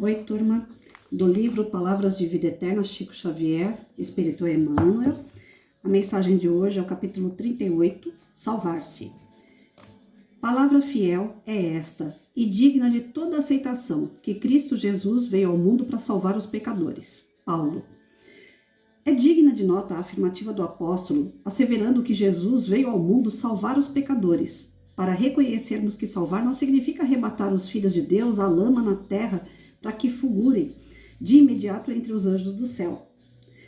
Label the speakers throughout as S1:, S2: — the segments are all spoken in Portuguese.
S1: Oi, turma, do livro Palavras de Vida Eterna, Chico Xavier, Espírito Emmanuel. A mensagem de hoje é o capítulo 38, Salvar-se. Palavra fiel é esta, e digna de toda aceitação, que Cristo Jesus veio ao mundo para salvar os pecadores. Paulo. É digna de nota a afirmativa do apóstolo, asseverando que Jesus veio ao mundo salvar os pecadores, para reconhecermos que salvar não significa arrebatar os filhos de Deus à lama na terra para que fulgurem de imediato entre os anjos do céu.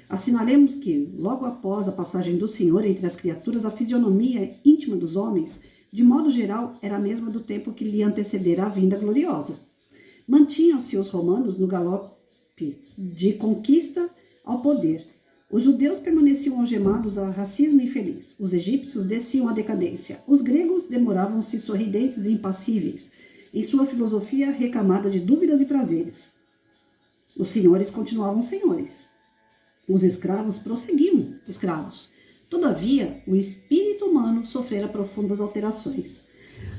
S1: Assinalemos que, logo após a passagem do Senhor entre as criaturas, a fisionomia íntima dos homens, de modo geral, era a mesma do tempo que lhe antecedera a vinda gloriosa. Mantinham-se os romanos no galope de conquista ao poder. Os judeus permaneciam algemados ao racismo infeliz. Os egípcios desciam à decadência. Os gregos demoravam-se sorridentes e impassíveis, em sua filosofia recamada de dúvidas e prazeres. Os senhores continuavam senhores. Os escravos prosseguiam escravos. Todavia, o espírito humano sofrera profundas alterações.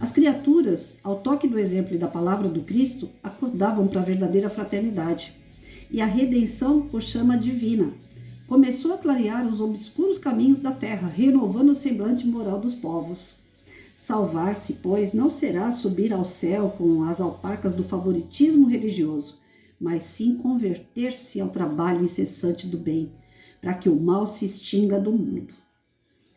S1: As criaturas, ao toque do exemplo e da palavra do Cristo, acordavam para a verdadeira fraternidade. E a redenção, por chama divina, começou a clarear os obscuros caminhos da terra, renovando o semblante moral dos povos. Salvar-se, pois, não será subir ao céu com as alparcas do favoritismo religioso, mas sim converter-se ao trabalho incessante do bem, para que o mal se extinga do mundo.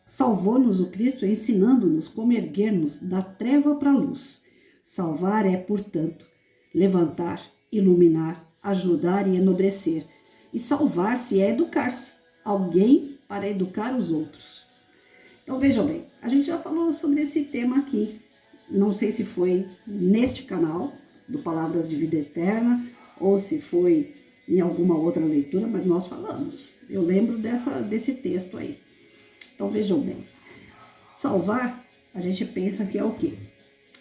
S1: Salvou-nos o Cristo ensinando-nos como erguer-nos da treva para a luz. Salvar é, portanto, levantar, iluminar, ajudar e enobrecer. E salvar-se é educar-se, alguém para educar os outros. Então vejam bem, a gente já falou sobre esse tema aqui, não sei se foi neste canal do Palavras de Vida Eterna ou se foi em alguma outra leitura, mas nós falamos. Eu lembro desse texto aí. Então vejam bem, salvar, a gente pensa que é o quê?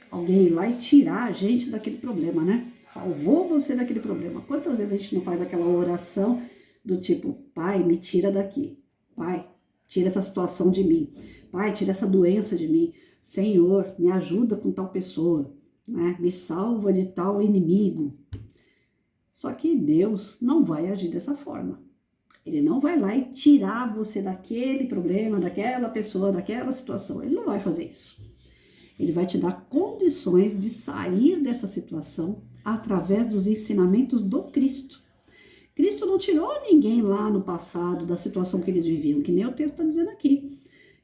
S1: Alguém ir lá e tirar a gente daquele problema, né? Salvou você daquele problema. Quantas vezes a gente não faz aquela oração do tipo, Pai, me tira daqui. Pai, tira essa situação de mim. Pai, tira essa doença de mim. Senhor, me ajuda com tal pessoa, né? Me salva de tal inimigo. Só que Deus não vai agir dessa forma. Ele não vai lá e tirar você daquele problema, daquela pessoa, daquela situação. Ele não vai fazer isso. Ele vai te dar condições de sair dessa situação através dos ensinamentos do Cristo. Cristo não tirou ninguém lá no passado da situação que eles viviam, que nem o texto está dizendo aqui.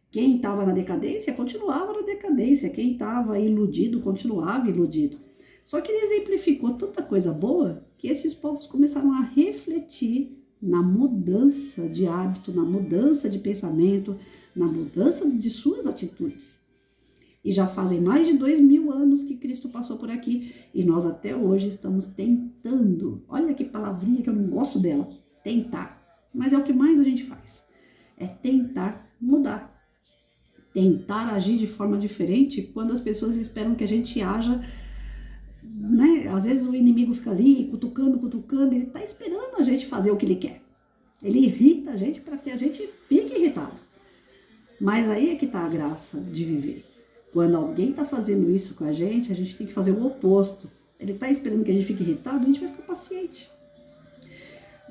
S1: Quem estava na decadência, continuava na decadência. Quem estava iludido, continuava iludido. Só que ele exemplificou tanta coisa boa que esses povos começaram a refletir na mudança de hábito, na mudança de pensamento, na mudança de suas atitudes. E já fazem mais de 2000 anos que Cristo passou por aqui e nós até hoje estamos tentando. Olha que palavrinha que eu não gosto dela, tentar. Mas é o que mais a gente faz, é tentar mudar. Tentar agir de forma diferente quando as pessoas esperam que a gente haja, né? Às vezes o inimigo fica ali cutucando, ele está esperando a gente fazer o que ele quer. Ele irrita a gente para que a gente fique irritado. Mas aí é que está a graça de viver. Quando alguém está fazendo isso com a gente tem que fazer o oposto. Ele está esperando que a gente fique irritado, a gente vai ficar paciente.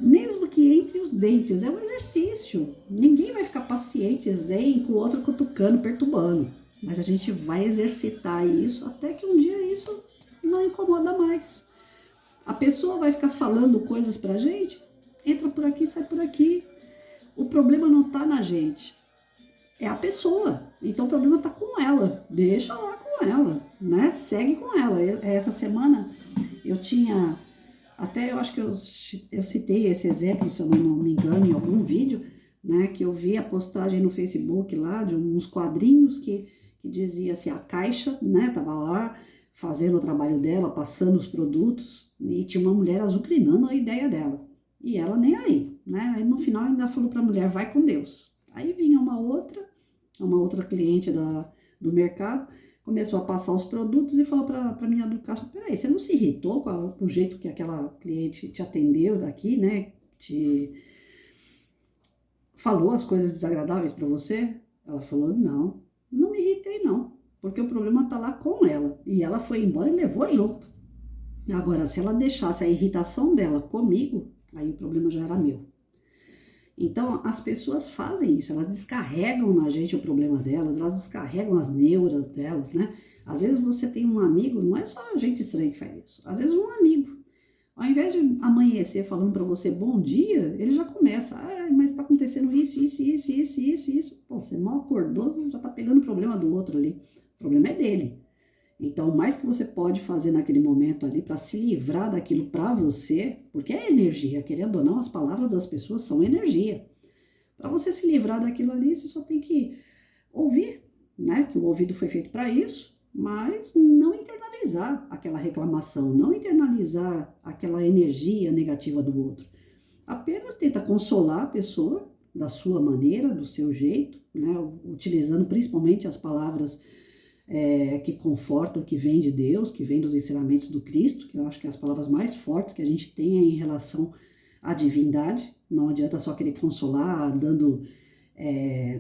S1: Mesmo que entre os dentes, é um exercício. Ninguém vai ficar paciente, zen, com o outro cutucando, perturbando. Mas a gente vai exercitar isso até que um dia isso não incomoda mais. A pessoa vai ficar falando coisas pra gente, entra por aqui, sai por aqui. O problema não tá na gente, é a pessoa. Então o problema tá com ela, deixa lá com ela, né? Segue com ela. Essa semana eu tinha, até eu acho que eu citei esse exemplo, se eu não me engano, em algum vídeo, né? Que eu vi a postagem no Facebook lá de uns quadrinhos que dizia assim, a Caixa, né? Tava lá fazendo o trabalho dela, passando os produtos, e tinha uma mulher azucrinando a ideia dela. E ela nem aí, né? Aí no final ainda falou pra mulher, vai com Deus. Aí vinha uma outra cliente do mercado, começou a passar os produtos e falou pra minha do caixa, peraí, você não se irritou com o jeito que aquela cliente te atendeu daqui, né? Te falou as coisas desagradáveis pra você? Ela falou, não me irritei não, porque o problema tá lá com ela. E ela foi embora e levou junto. Agora, se ela deixasse a irritação dela comigo, aí o problema já era meu. Então, as pessoas fazem isso, elas descarregam na gente o problema delas, elas descarregam as neuras delas, né? Às vezes você tem um amigo, não é só gente estranha que faz isso, às vezes um amigo, ao invés de amanhecer falando para você bom dia, ele já começa, mas tá acontecendo isso. Pô, você mal acordou, já tá pegando o problema do outro ali, o problema é dele. Então, o mais que você pode fazer naquele momento ali para se livrar daquilo para você, porque é energia, querendo ou não, as palavras das pessoas são energia. Para você se livrar daquilo ali, você só tem que ouvir, né? Que o ouvido foi feito para isso, mas não internalizar aquela reclamação, não internalizar aquela energia negativa do outro. Apenas tenta consolar a pessoa da sua maneira, do seu jeito, né? Utilizando principalmente as palavras que confortam, que vêm de Deus, que vêm dos ensinamentos do Cristo, que eu acho que é as palavras mais fortes que a gente tem em relação à divindade. Não adianta só querer consolar, dando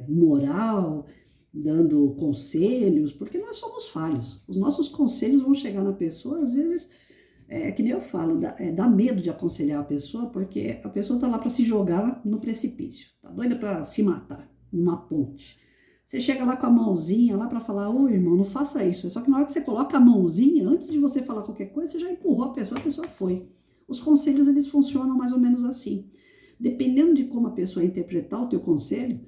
S1: moral, dando conselhos, porque nós somos falhos. Os nossos conselhos vão chegar na pessoa, às vezes, que nem eu falo, dá medo de aconselhar a pessoa, porque a pessoa está lá para se jogar no precipício, tá doida para se matar, numa ponte. Você chega lá com a mãozinha lá para falar, ô irmão, não faça isso. Só que na hora que você coloca a mãozinha, antes de você falar qualquer coisa, você já empurrou a pessoa foi. Os conselhos, eles funcionam mais ou menos assim. Dependendo de como a pessoa interpretar o teu conselho,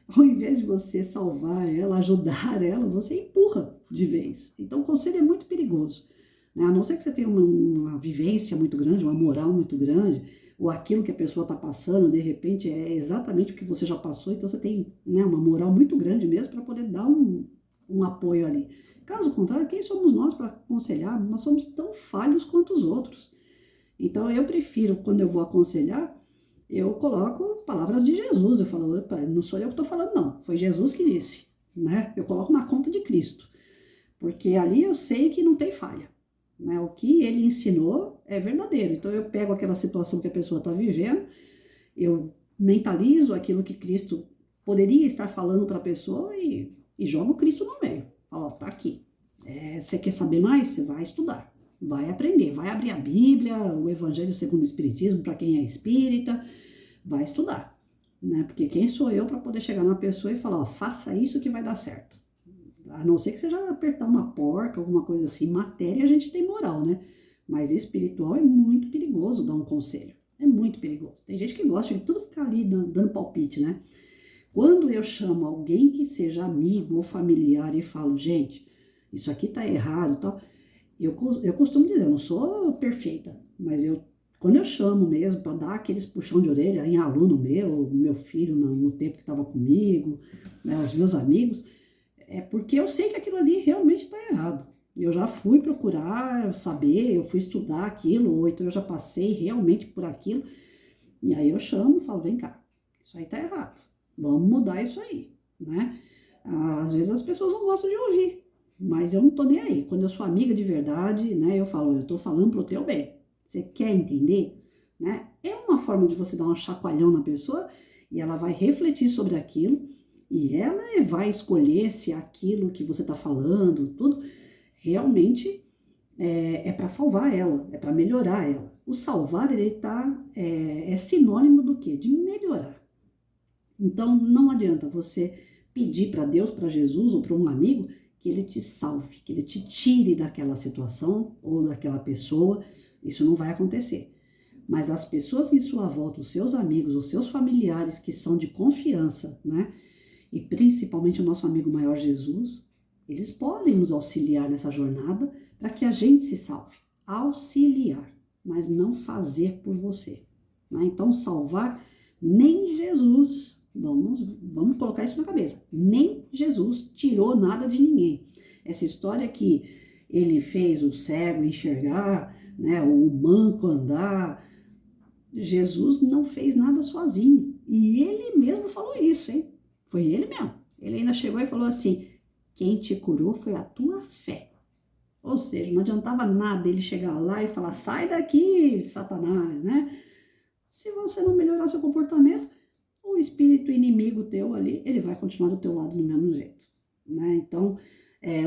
S1: ao invés de você salvar ela, ajudar ela, você empurra de vez. Então, o conselho é muito perigoso, né? A não ser que você tenha uma vivência muito grande, uma moral muito grande, ou aquilo que a pessoa está passando, de repente, é exatamente o que você já passou, então você tem, né, uma moral muito grande mesmo para poder dar um apoio ali. Caso contrário, quem somos nós para aconselhar? Nós somos tão falhos quanto os outros. Então, eu prefiro, quando eu vou aconselhar, eu coloco palavras de Jesus. Eu falo, opa, não sou eu que estou falando, não. Foi Jesus que disse, né? Eu coloco na conta de Cristo. Porque ali eu sei que não tem falha, né? O que ele ensinou é verdadeiro. Então, eu pego aquela situação que a pessoa está vivendo, eu mentalizo aquilo que Cristo poderia estar falando para a pessoa e jogo Cristo no meio. Falo, ó, tá aqui. Você quer saber mais? Você vai estudar. Vai aprender, vai abrir a Bíblia, o Evangelho segundo o Espiritismo, para quem é espírita, vai estudar, né? Porque quem sou eu para poder chegar na pessoa e falar, ó, faça isso que vai dar certo. A não ser que seja apertar uma porca, alguma coisa assim. Matéria a gente tem moral, né? Mas espiritual é muito perigoso dar um conselho. É muito perigoso. Tem gente que gosta de tudo ficar ali dando palpite, né? Quando eu chamo alguém que seja amigo ou familiar e falo, gente, isso aqui tá errado e tal, eu costumo dizer, eu não sou perfeita, mas quando eu chamo mesmo para dar aqueles puxão de orelha em aluno meu filho no tempo que estava comigo, né, os meus amigos, é porque eu sei que aquilo ali realmente está errado. Eu já fui procurar saber, eu fui estudar aquilo, ou então eu já passei realmente por aquilo, e aí eu chamo e falo, vem cá, isso aí está errado, vamos mudar isso aí, né? Às vezes as pessoas não gostam de ouvir, mas eu não tô nem aí. Quando eu sou amiga de verdade, né, eu falo, eu tô falando pro teu bem. Você quer entender? Né? É uma forma de você dar um chacoalhão na pessoa e ela vai refletir sobre aquilo e ela vai escolher se aquilo que você tá falando, tudo, realmente para salvar ela, é para melhorar ela. O salvar, ele é sinônimo do quê? De melhorar. Então, não adianta você pedir para Deus, para Jesus ou para um amigo que ele te salve, que ele te tire daquela situação ou daquela pessoa. Isso não vai acontecer. Mas as pessoas em sua volta, os seus amigos, os seus familiares que são de confiança, né? E principalmente o nosso amigo maior Jesus, eles podem nos auxiliar nessa jornada para que a gente se salve. Auxiliar, mas não fazer por você, né? Então, salvar nem Jesus. Vamos colocar isso na cabeça. Nem Jesus tirou nada de ninguém. Essa história que ele fez o cego enxergar, né, o manco andar, Jesus não fez nada sozinho. E ele mesmo falou isso, hein? Foi ele mesmo. Ele ainda chegou e falou assim, quem te curou foi a tua fé. Ou seja, não adiantava nada ele chegar lá e falar, sai daqui, Satanás, né? Se você não melhorar seu comportamento, o espírito inimigo teu ali, ele vai continuar do teu lado do mesmo jeito, né? Então,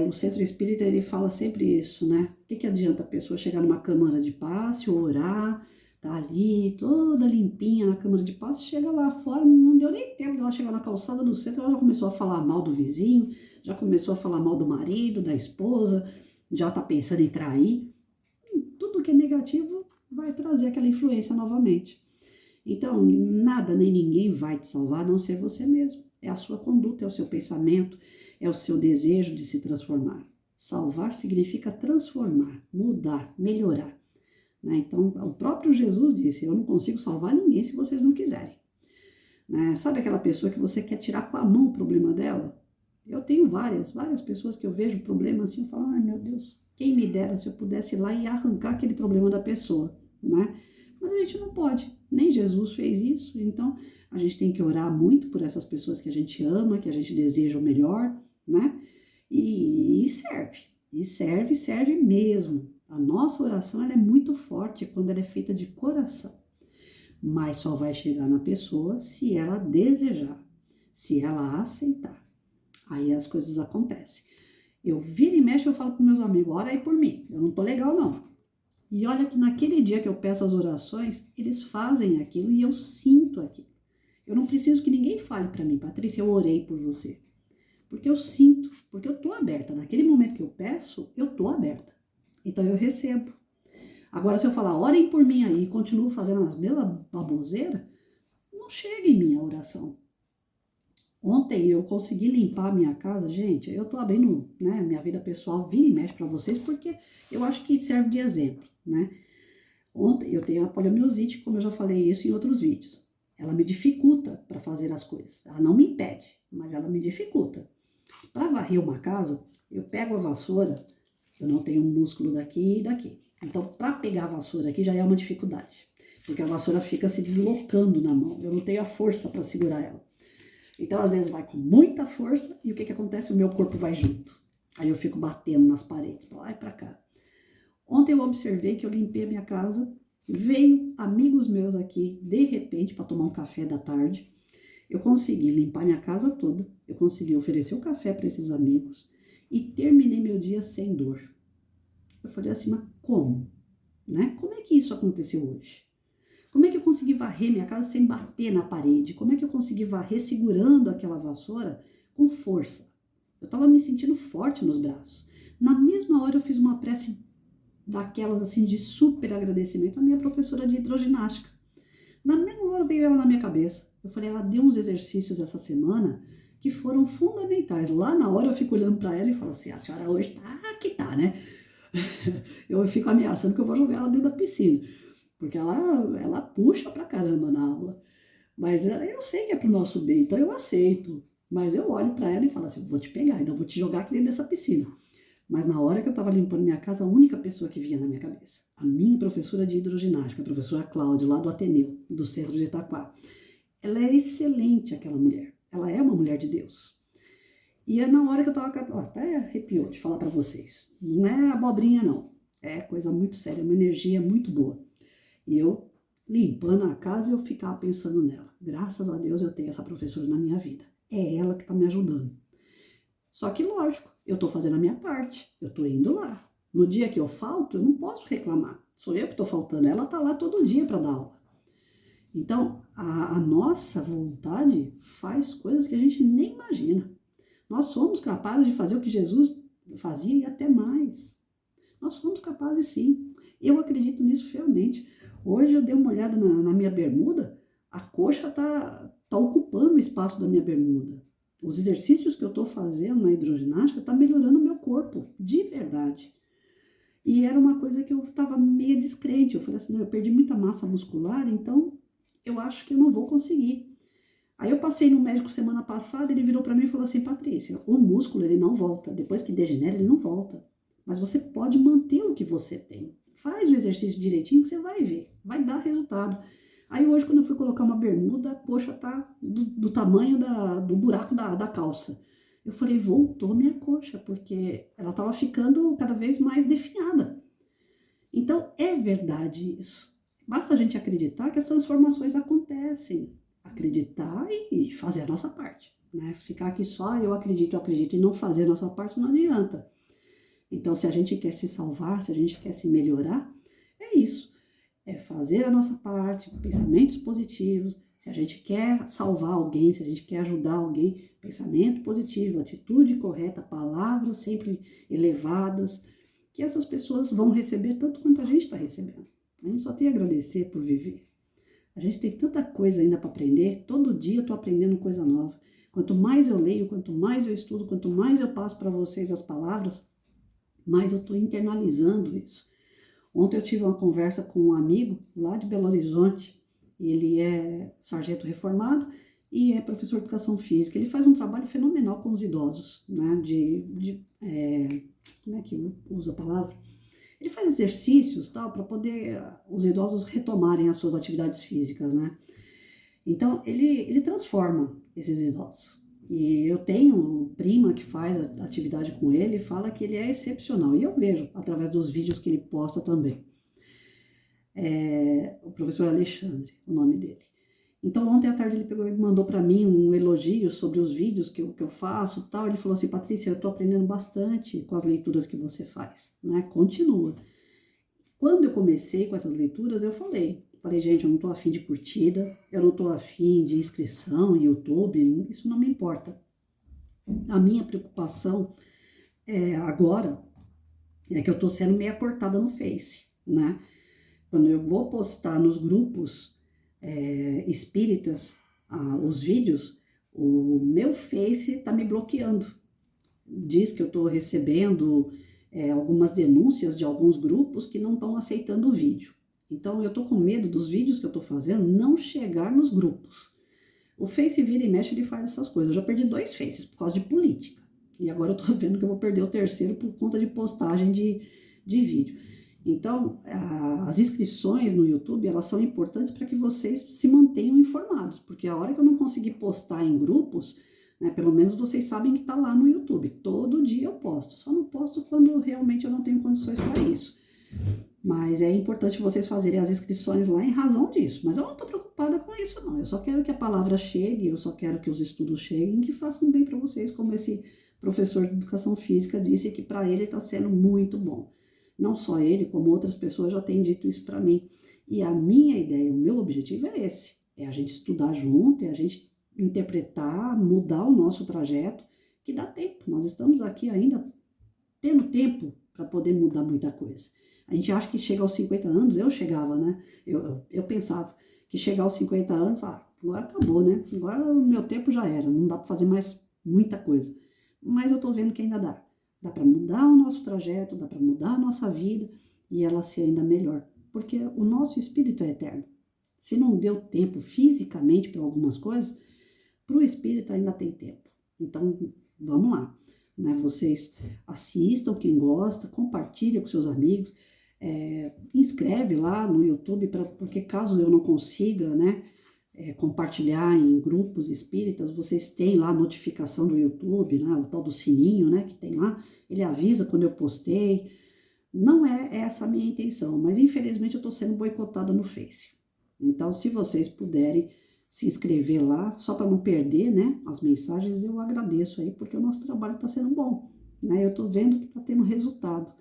S1: O centro espírita, ele fala sempre isso, né? O que adianta a pessoa chegar numa câmara de passe, orar, tá ali toda limpinha na câmara de passe, chega lá fora, não deu nem tempo de ela chegar na calçada do centro, ela já começou a falar mal do vizinho, já começou a falar mal do marido, da esposa, já tá pensando em trair. Tudo que é negativo vai trazer aquela influência novamente. Então, nada nem ninguém vai te salvar, a não ser você mesmo. É a sua conduta, é o seu pensamento, é o seu desejo de se transformar. Salvar significa transformar, mudar, melhorar. Né? Então, o próprio Jesus disse, eu não consigo salvar ninguém se vocês não quiserem. Né? Sabe aquela pessoa que você quer tirar com a mão o problema dela? Eu tenho várias pessoas que eu vejo problema assim, eu falo, ai meu Deus, quem me dera se eu pudesse ir lá e arrancar aquele problema da pessoa, né? Mas a gente não pode, nem Jesus fez isso, então a gente tem que orar muito por essas pessoas que a gente ama, que a gente deseja o melhor, né? E serve mesmo. A nossa oração ela é muito forte quando ela é feita de coração, mas só vai chegar na pessoa se ela desejar, se ela aceitar. Aí as coisas acontecem. Eu viro e mexo, eu falo para meus amigos, ora aí por mim, eu não tô legal não. E olha que naquele dia que eu peço as orações, eles fazem aquilo e eu sinto aquilo. Eu não preciso que ninguém fale para mim, Patrícia, eu orei por você. Porque eu sinto, porque eu tô aberta. Naquele momento que eu peço, eu tô aberta. Então eu recebo. Agora se eu falar, orem por mim aí e continuo fazendo as mesmas baboseiras, não chega em mim a oração. Ontem eu consegui limpar a minha casa, gente, eu tô abrindo, né, minha vida pessoal, vira e mexe para vocês, porque eu acho que serve de exemplo, né. Ontem eu tenho a poliomielite, como eu já falei isso em outros vídeos. Ela me dificulta para fazer as coisas. Ela não me impede, mas ela me dificulta. Para varrer uma casa, eu pego a vassoura, eu não tenho um músculo daqui e daqui. Então, para pegar a vassoura aqui já é uma dificuldade, porque a vassoura fica se deslocando na mão. Eu não tenho a força para segurar ela. Então, às vezes, vai com muita força e o que acontece? O meu corpo vai junto. Aí eu fico batendo nas paredes, para lá e para cá. Ontem eu observei que eu limpei a minha casa, veio amigos meus aqui, de repente, para tomar um café da tarde. Eu consegui limpar minha casa toda, eu consegui oferecer o café para esses amigos e terminei meu dia sem dor. Eu falei assim, mas como? Né? Como é que isso aconteceu hoje? Como é que eu consegui varrer minha casa sem bater na parede? Como é que eu consegui varrer segurando aquela vassoura com força? Eu estava me sentindo forte nos braços. Na mesma hora eu fiz uma prece daquelas assim de super agradecimento à minha professora de hidroginástica. Na mesma hora veio ela na minha cabeça. Eu falei, ela deu uns exercícios essa semana que foram fundamentais. Lá na hora eu fico olhando para ela e falo assim, a senhora hoje tá que tá, né? Eu fico ameaçando que eu vou jogar ela dentro da piscina. Porque ela puxa pra caramba na aula. Mas eu sei que é pro nosso bem, então eu aceito. Mas eu olho pra ela e falo assim, vou te pegar, então vou te jogar aqui dentro dessa piscina. Mas na hora que eu tava limpando minha casa, a única pessoa que vinha na minha cabeça, a minha professora de hidroginástica, a professora Cláudia, lá do Ateneu, do centro de Itaquá. Ela é excelente, aquela mulher. Ela é uma mulher de Deus. E é na hora que eu tava... até arrepiou de falar pra vocês. Não é abobrinha, não. É coisa muito séria, uma energia muito boa. E eu, limpando a casa, eu ficava pensando nela. Graças a Deus eu tenho essa professora na minha vida. É ela que está me ajudando. Só que, lógico, eu estou fazendo a minha parte. Eu estou indo lá. No dia que eu falto, eu não posso reclamar. Sou eu que estou faltando. Ela está lá todo dia para dar aula. Então, a nossa vontade faz coisas que a gente nem imagina. Nós somos capazes de fazer o que Jesus fazia e até mais. Nós somos capazes, sim. Eu acredito nisso fielmente. Hoje eu dei uma olhada na minha bermuda, a coxa tá ocupando o espaço da minha bermuda. Os exercícios que eu estou fazendo na hidroginástica tá melhorando o meu corpo, de verdade. E era uma coisa que eu estava meio descrente. Eu falei assim, não, eu perdi muita massa muscular, então eu acho que eu não vou conseguir. Aí eu passei no médico semana passada, ele virou para mim e falou assim, Patrícia, o músculo ele não volta, depois que degenera ele não volta. Mas você pode manter o que você tem. Faz o exercício direitinho que você vai ver, vai dar resultado. Aí hoje, quando eu fui colocar uma bermuda, a coxa tá do tamanho do buraco da calça. Eu falei, voltou minha coxa, porque ela estava ficando cada vez mais definhada. Então, é verdade isso. Basta a gente acreditar que as transformações acontecem. acreditar e fazer a nossa parte, né? Ficar aqui só eu acredito e não fazer a nossa parte não adianta. Então, se a gente quer se salvar, se a gente quer se melhorar, é isso. É fazer a nossa parte, pensamentos positivos. Se a gente quer salvar alguém, se a gente quer ajudar alguém, pensamento positivo, atitude correta, palavras sempre elevadas, que essas pessoas vão receber tanto quanto a gente está recebendo. A gente só tem a agradecer por viver. A gente tem tanta coisa ainda para aprender, todo dia eu estou aprendendo coisa nova. Quanto mais eu leio, quanto mais eu estudo, quanto mais eu passo para vocês as palavras, mais eu estou internalizando isso. Ontem eu tive uma conversa com um amigo lá de Belo Horizonte, ele é sargento reformado e é professor de educação física. Ele faz um trabalho fenomenal com os idosos, né? Como é que usa a palavra? Ele faz exercícios, tal, para poder os idosos retomarem as suas atividades físicas, né? Então, ele transforma esses idosos. E eu tenho prima que faz atividade com ele e fala que ele é excepcional. E eu vejo através dos vídeos que ele posta também. O professor Alexandre, o nome dele. Então, ontem à tarde ele pegou e mandou para mim um elogio sobre os vídeos que eu faço, tal. Ele falou assim: Patrícia, eu estou aprendendo bastante com as leituras que você faz, né? Continua. Quando eu comecei com essas leituras, eu falei, gente, eu não estou afim de curtida, eu não estou afim de inscrição em YouTube, isso não me importa. A minha preocupação agora é que eu estou sendo meio cortada no Face, né? Quando eu vou postar nos grupos espíritas os vídeos, o meu Face está me bloqueando. Diz que eu estou recebendo algumas denúncias de alguns grupos que não estão aceitando o vídeo. Então, eu estou com medo dos vídeos que eu estou fazendo não chegar nos grupos. O Face vira e mexe, ele faz essas coisas. Eu já perdi 2 Faces por causa de política. E agora eu estou vendo que eu vou perder o terceiro por conta de postagem de vídeo. Então, as inscrições no YouTube, elas são importantes para que vocês se mantenham informados. Porque a hora que eu não conseguir postar em grupos, né, pelo menos vocês sabem que está lá no YouTube. Todo dia eu posto. Só não posto quando realmente eu não tenho condições para isso. Mas é importante vocês fazerem as inscrições lá em razão disso. Mas eu não estou preocupada com isso, não. Eu só quero que a palavra chegue, eu só quero que os estudos cheguem, que façam bem para vocês, como esse professor de educação física disse que para ele está sendo muito bom. Não só ele, como outras pessoas já têm dito isso para mim. E a minha ideia, o meu objetivo é esse. É a gente estudar junto, é a gente interpretar, mudar o nosso trajeto, que dá tempo. Nós estamos aqui ainda tendo tempo para poder mudar muita coisa. A gente acha que chega aos 50 anos, eu chegava, né? Eu pensava que chegar aos 50 anos, agora acabou, né? Agora o meu tempo já era, não dá para fazer mais muita coisa. Mas eu tô vendo que ainda dá. Dá para mudar o nosso trajeto, dá para mudar a nossa vida e ela ser ainda melhor. Porque o nosso espírito é eterno. Se não deu tempo fisicamente para algumas coisas, para o espírito ainda tem tempo. Então, vamos lá. Né? Vocês assistam, quem gosta, compartilha com seus amigos, inscreve lá no YouTube, porque caso eu não consiga, né, compartilhar em grupos espíritas, vocês têm lá a notificação do YouTube, né, o tal do sininho, né, que tem lá, ele avisa quando eu postei. Não é essa a minha intenção, mas infelizmente eu estou sendo boicotada no Face. Então, se vocês puderem se inscrever lá, só para não perder, né, as mensagens, eu agradeço aí, porque o nosso trabalho está sendo bom, né, eu estou vendo que está tendo resultado.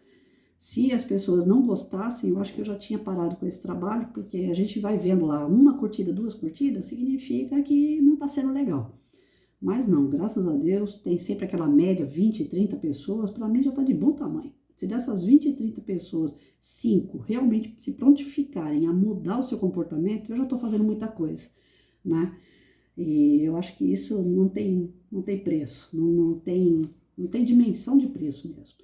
S1: Se as pessoas não gostassem, eu acho que eu já tinha parado com esse trabalho, porque a gente vai vendo lá 1 curtida, 2 curtidas, significa que não está sendo legal. Mas não, graças a Deus, tem sempre aquela média, 20, 30 pessoas, para mim já está de bom tamanho. Se dessas 20, 30 pessoas, 5 realmente se prontificarem a mudar o seu comportamento, eu já estou fazendo muita coisa, né? E eu acho que isso não tem preço, não tem dimensão de preço mesmo.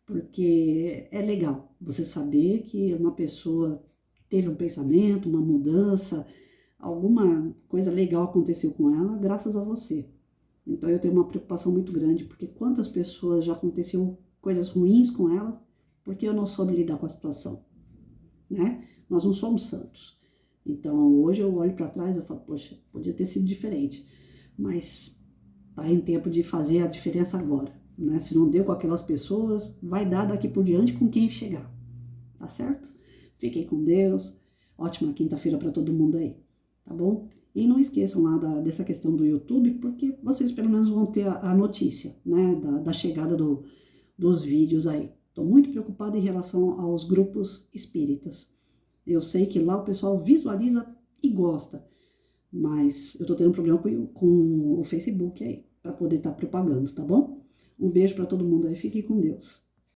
S1: Porque é legal você saber que uma pessoa teve um pensamento, uma mudança, alguma coisa legal aconteceu com ela graças a você. Então eu tenho uma preocupação muito grande, porque quantas pessoas já aconteceu coisas ruins com elas, porque eu não soube lidar com a situação, né? Nós não somos santos. Então hoje eu olho para trás e falo, poxa, podia ter sido diferente, mas tá em tempo de fazer a diferença agora. Né? Se não deu com aquelas pessoas, vai dar daqui por diante com quem chegar, tá certo? Fiquem com Deus, ótima quinta-feira para todo mundo aí. tá bom? E não esqueçam lá dessa questão do YouTube, porque vocês pelo menos vão ter a notícia, né, da chegada dos vídeos aí. Tô muito preocupada em relação aos grupos espíritas. Eu sei que lá o pessoal visualiza e gosta, mas eu tô tendo um problema com o Facebook aí, para poder estar propagando, tá bom? Um beijo para todo mundo aí, fiquem com Deus.